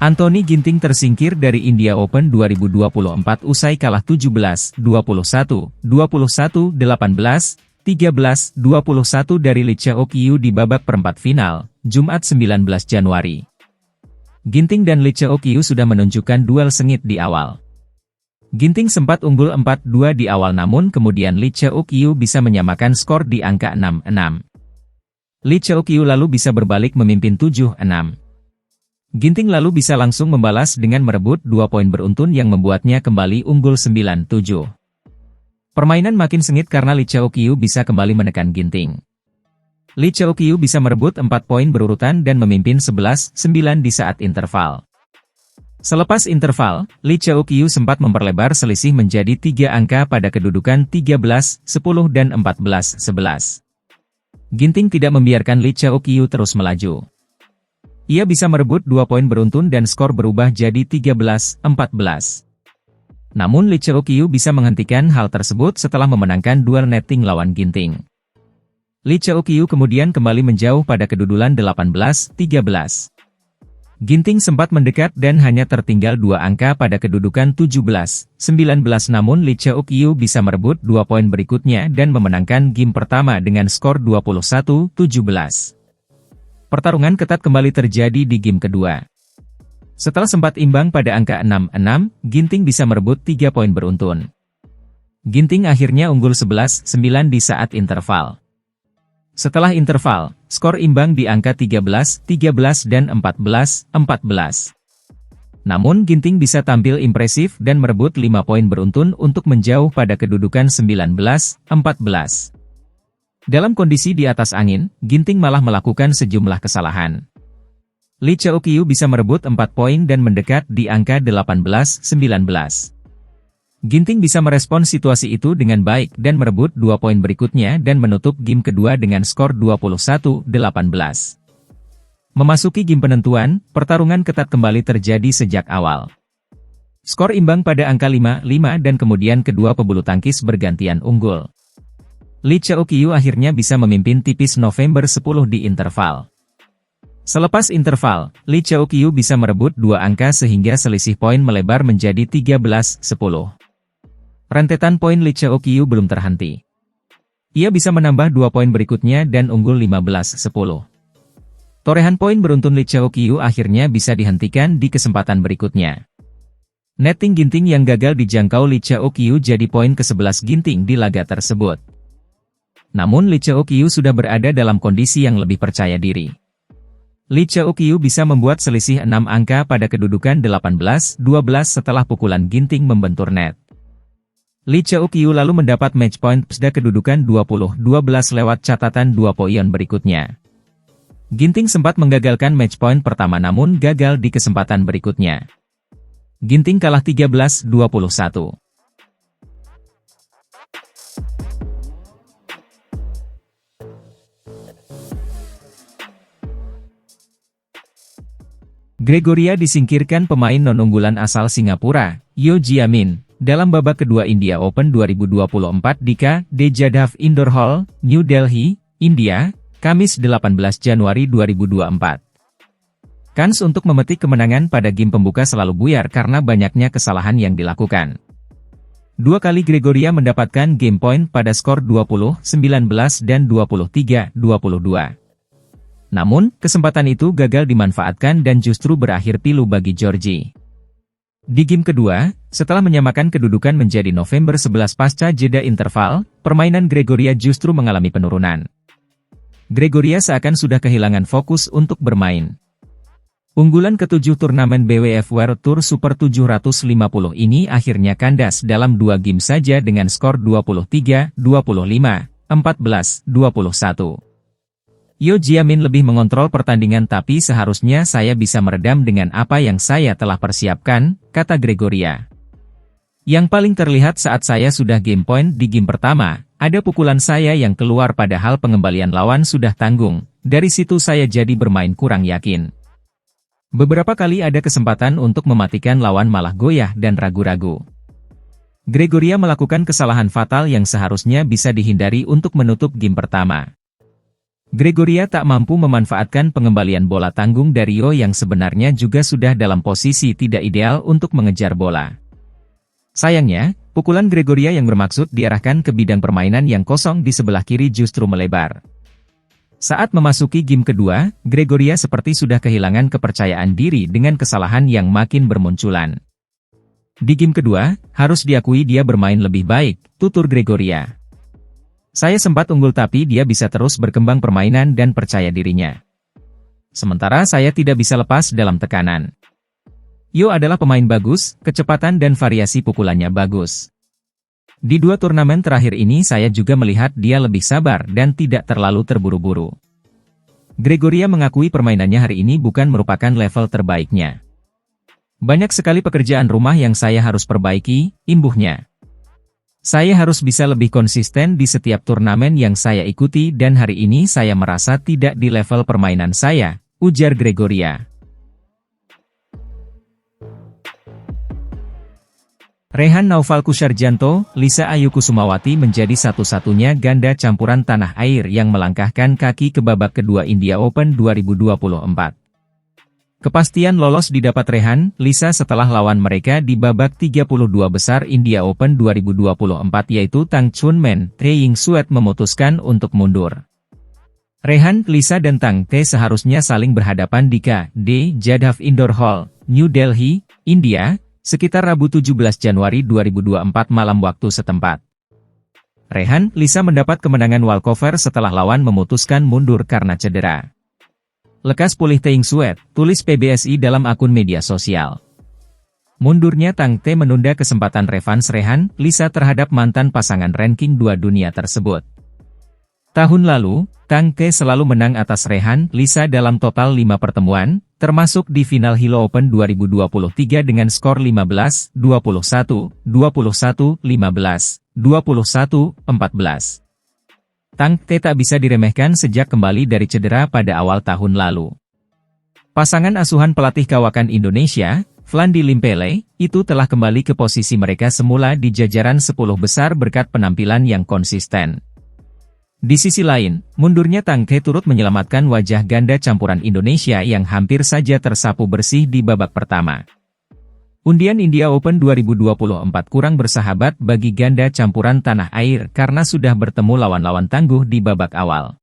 Anthony Ginting tersingkir dari India Open 2024 usai kalah 17, 21, 21, 18, 13, 21 dari Lee Cheok-gyu di babak perempat final, Jumat 19 Januari. Ginting dan Lee Cheok-gyu sudah menunjukkan duel sengit di awal. Ginting sempat unggul 4-2 di awal namun kemudian Lee Cheok-gyu bisa menyamakan skor di angka 6-6. Lee Cheok-gyu lalu bisa berbalik memimpin 7-6. Ginting lalu bisa langsung membalas dengan merebut 2 poin beruntun yang membuatnya kembali unggul 9-7. Permainan makin sengit karena Lee Cheok-gyu bisa kembali menekan Ginting. Lee Cheok-gyu bisa merebut 4 poin berurutan dan memimpin 11-9 di saat interval. Selepas interval, Lee Cheok-gyu sempat memperlebar selisih menjadi 3 angka pada kedudukan 13-10 dan 14-11. Ginting tidak membiarkan Lee Cheok-gyu terus melaju. Ia bisa merebut 2 poin beruntun dan skor berubah jadi 13-14. Namun Lee Cheok-gyu bisa menghentikan hal tersebut setelah memenangkan duel netting lawan Ginting. Lee Cheok-gyu kemudian kembali menjauh pada kedudukan 18-13. Ginting sempat mendekat dan hanya tertinggal 2 angka pada kedudukan 17-19 namun Lee Cheok-gyu bisa merebut 2 poin berikutnya dan memenangkan game pertama dengan skor 21-17. Pertarungan ketat kembali terjadi di game kedua. Setelah sempat imbang pada angka 6-6, Ginting bisa merebut 3 poin beruntun. Ginting akhirnya unggul 11-9 di saat interval. Setelah interval, skor imbang di angka 13-13 dan 14-14. Namun Ginting bisa tampil impresif dan merebut 5 poin beruntun untuk menjauh pada kedudukan 19-14. Dalam kondisi di atas angin, Ginting malah melakukan sejumlah kesalahan. Lee Cheok-gyu bisa merebut 4 poin dan mendekat di angka 18-19. Ginting bisa merespons situasi itu dengan baik dan merebut 2 poin berikutnya dan menutup game kedua dengan skor 21-18. Memasuki game penentuan, pertarungan ketat kembali terjadi sejak awal. Skor imbang pada angka 5-5 dan kemudian kedua pebulu tangkis bergantian unggul. Lee Cheok-gyu akhirnya bisa memimpin tipis November 10 di interval. Selepas interval, Lee Cheok-gyu bisa merebut 2 angka sehingga selisih poin melebar menjadi 13-10. Rentetan poin Lee Cheok-gyu belum terhenti. Ia bisa menambah 2 poin berikutnya dan unggul 15-10. Torehan poin beruntun Lee Cheok-gyu akhirnya bisa dihentikan di kesempatan berikutnya. Netting Ginting yang gagal dijangkau Lee Cheok-gyu jadi poin ke-11 Ginting di laga tersebut. Namun Lee Cheok-gyu sudah berada dalam kondisi yang lebih percaya diri. Lee Cheok-gyu bisa membuat selisih 6 angka pada kedudukan 18-12 setelah pukulan Ginting membentur net. Lee Cheok-gyu lalu mendapat match point pada kedudukan 20-12 lewat catatan 2 poin berikutnya. Ginting sempat menggagalkan match point pertama namun gagal di kesempatan berikutnya. Ginting kalah 13-21. Gregoria disingkirkan pemain non-unggulan asal Singapura, Yeo Jia Min, dalam babak kedua India Open 2024 di KD Jadhav Indoor Hall, New Delhi, India, Kamis 18 Januari 2024. Kans untuk memetik kemenangan pada game pembuka selalu buyar karena banyaknya kesalahan yang dilakukan. 2 kali Gregoria mendapatkan game point pada skor 20-19 dan 23-22. Namun, kesempatan itu gagal dimanfaatkan dan justru berakhir pilu bagi Georgie. Di game kedua, setelah menyamakan kedudukan menjadi November 11 pasca jeda interval, permainan Gregoria justru mengalami penurunan. Gregoria seakan sudah kehilangan fokus untuk bermain. Unggulan ke-7 turnamen BWF World Tour Super 750 ini akhirnya kandas dalam 2 game saja dengan skor 23-25, 14-21. Yeo Jia Min lebih mengontrol pertandingan tapi seharusnya saya bisa meredam dengan apa yang saya telah persiapkan, kata Gregoria. Yang paling terlihat saat saya sudah game point di game pertama, ada pukulan saya yang keluar padahal pengembalian lawan sudah tanggung, dari situ saya jadi bermain kurang yakin. Beberapa kali ada kesempatan untuk mematikan lawan malah goyah dan ragu-ragu. Gregoria melakukan kesalahan fatal yang seharusnya bisa dihindari untuk menutup game pertama. Gregoria tak mampu memanfaatkan pengembalian bola tanggung dari Yo yang sebenarnya juga sudah dalam posisi tidak ideal untuk mengejar bola. Sayangnya, pukulan Gregoria yang bermaksud diarahkan ke bidang permainan yang kosong di sebelah kiri justru melebar. Saat memasuki game kedua, Gregoria seperti sudah kehilangan kepercayaan diri dengan kesalahan yang makin bermunculan. Di game kedua, harus diakui dia bermain lebih baik, tutur Gregoria. Saya sempat unggul tapi dia bisa terus berkembang permainan dan percaya dirinya. Sementara saya tidak bisa lepas dalam tekanan. Yo adalah pemain bagus, kecepatan dan variasi pukulannya bagus. Di dua turnamen terakhir ini saya juga melihat dia lebih sabar dan tidak terlalu terburu-buru. Gregoria mengakui permainannya hari ini bukan merupakan level terbaiknya. Banyak sekali pekerjaan rumah yang saya harus perbaiki, imbuhnya. Saya harus bisa lebih konsisten di setiap turnamen yang saya ikuti dan hari ini saya merasa tidak di level permainan saya, ujar Gregoria. Rehan Naufal Kusarjanto, Lisa Ayu Kusumawati menjadi satu-satunya ganda campuran tanah air yang melangkahkan kaki ke babak kedua India Open 2024. Kepastian lolos didapat Rehan, Lisa setelah lawan mereka di babak 32 besar India Open 2024 yaitu Tang Chunmen, Tae Ying Suet memutuskan untuk mundur. Rehan, Lisa dan Tang Tae seharusnya saling berhadapan di K.D. Jadhav Indoor Hall, New Delhi, India, sekitar Rabu 17 Januari 2024 malam waktu setempat. Rehan, Lisa mendapat kemenangan walkover setelah lawan memutuskan mundur karena cedera. Lekas pulih Tae Ying Suet, tulis PBSI dalam akun media sosial. Mundurnya Tang Tae menunda kesempatan revans Rehan, Lisa terhadap mantan pasangan ranking 2 dunia tersebut. Tahun lalu, Tang Tae selalu menang atas Rehan, Lisa dalam total 5 pertemuan, termasuk di final Hilo Open 2023 dengan skor 15, 21, 21, 15, 21, 14. Tang Tae tak bisa diremehkan sejak kembali dari cedera pada awal tahun lalu. Pasangan asuhan pelatih kawakan Indonesia, Vlandi Limpele, itu telah kembali ke posisi mereka semula di jajaran 10 besar berkat penampilan yang konsisten. Di sisi lain, mundurnya Tang Tae turut menyelamatkan wajah ganda campuran Indonesia yang hampir saja tersapu bersih di babak pertama. Undian India Open 2024 kurang bersahabat bagi ganda campuran tanah air karena sudah bertemu lawan-lawan tangguh di babak awal.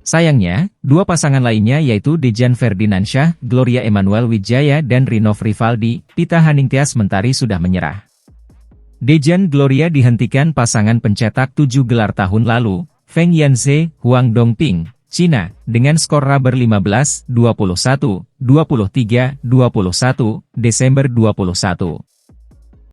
Sayangnya, dua pasangan lainnya yaitu Dejan Ferdinandsyah, Gloria Emanuel Wijaya dan Rinov Rivaldi, Pita Haningtyas Mentari sudah menyerah. Dejan Gloria dihentikan pasangan pencetak 7 gelar tahun lalu, Feng Yanze, Huang Dongping, Cina, dengan skor rubber 15, 21, 23, 21, Desember 21.